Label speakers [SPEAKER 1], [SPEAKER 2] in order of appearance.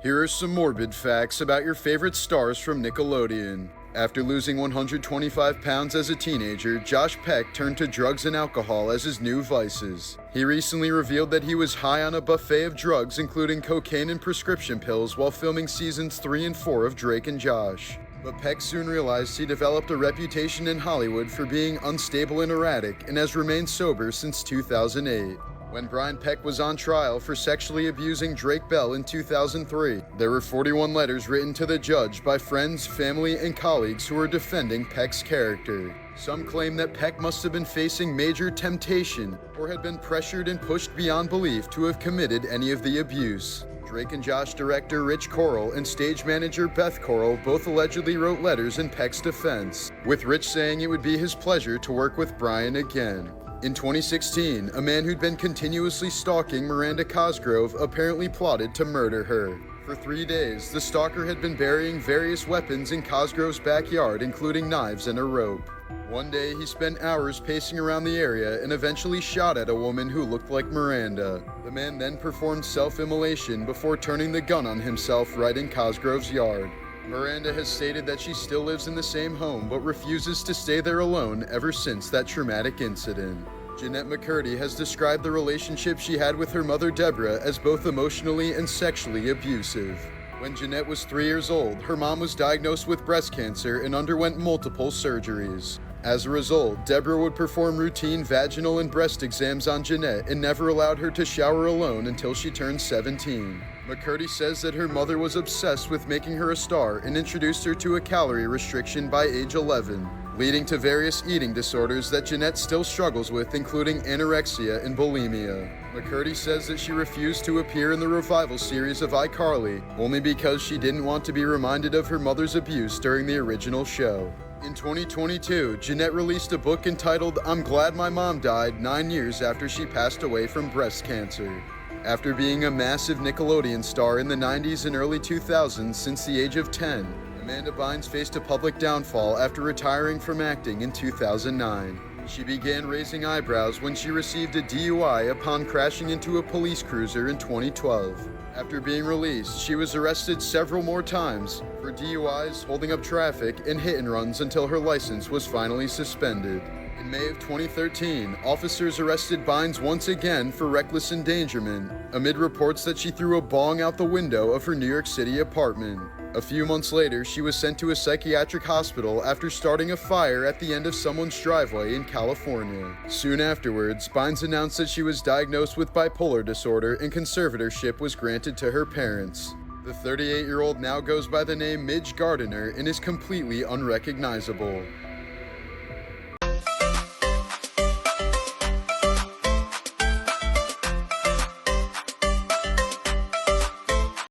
[SPEAKER 1] Here are some morbid facts about your favorite stars from Nickelodeon. After losing 125 pounds as a teenager, Josh Peck turned to drugs and alcohol as his new vices. He recently revealed that he was high on a buffet of drugs including cocaine and prescription pills while filming seasons 3 and 4 of Drake and Josh. But Peck soon realized he developed a reputation in Hollywood for being unstable and erratic and has remained sober since 2008. When Brian Peck was on trial for sexually abusing Drake Bell in 2003, there were 41 letters written to the judge by friends, family, and colleagues who were defending Peck's character. Some claim that Peck must have been facing major temptation or had been pressured and pushed beyond belief to have committed any of the abuse. Drake and Josh director Rich Correll and stage manager Beth Correll both allegedly wrote letters in Peck's defense, with Rich saying it would be his pleasure to work with Brian again. In 2016, a man who'd been continuously stalking Miranda Cosgrove apparently plotted to murder her. For 3 days, the stalker had been burying various weapons in Cosgrove's backyard, including knives and a rope. One day, he spent hours pacing around the area and eventually shot at a woman who looked like Miranda. The man then performed self-immolation before turning the gun on himself right in Cosgrove's yard. Miranda has stated that she still lives in the same home but refuses to stay there alone ever since that traumatic incident. Jeanette McCurdy has described the relationship she had with her mother Deborah as both emotionally and sexually abusive. When Jeanette was 3 years old, her mom was diagnosed with breast cancer and underwent multiple surgeries. As a result, Deborah would perform routine vaginal and breast exams on Jeanette and never allowed her to shower alone until she turned 17. McCurdy says that her mother was obsessed with making her a star and introduced her to a calorie restriction by age 11, leading to various eating disorders that Jeanette still struggles with, including anorexia and bulimia. McCurdy says that she refused to appear in the revival series of iCarly only because she didn't want to be reminded of her mother's abuse during the original show. In 2022, Jeanette released a book entitled I'm Glad My Mom Died 9 years after she passed away from breast cancer. After being a massive Nickelodeon star in the 90s and early 2000s since the age of 10, Amanda Bynes faced a public downfall after retiring from acting in 2009. She began raising eyebrows when she received a DUI upon crashing into a police cruiser in 2012. After being released, she was arrested several more times for DUIs, holding up traffic, and hit and runs until her license was finally suspended. In May of 2013, officers arrested Bynes once again for reckless endangerment, amid reports that she threw a bong out the window of her New York City apartment. A few months later, she was sent to a psychiatric hospital after starting a fire at the end of someone's driveway in California. Soon afterwards, Bynes announced that she was diagnosed with bipolar disorder and conservatorship was granted to her parents. The 38-year-old now goes by the name Midge Gardiner and is completely unrecognizable.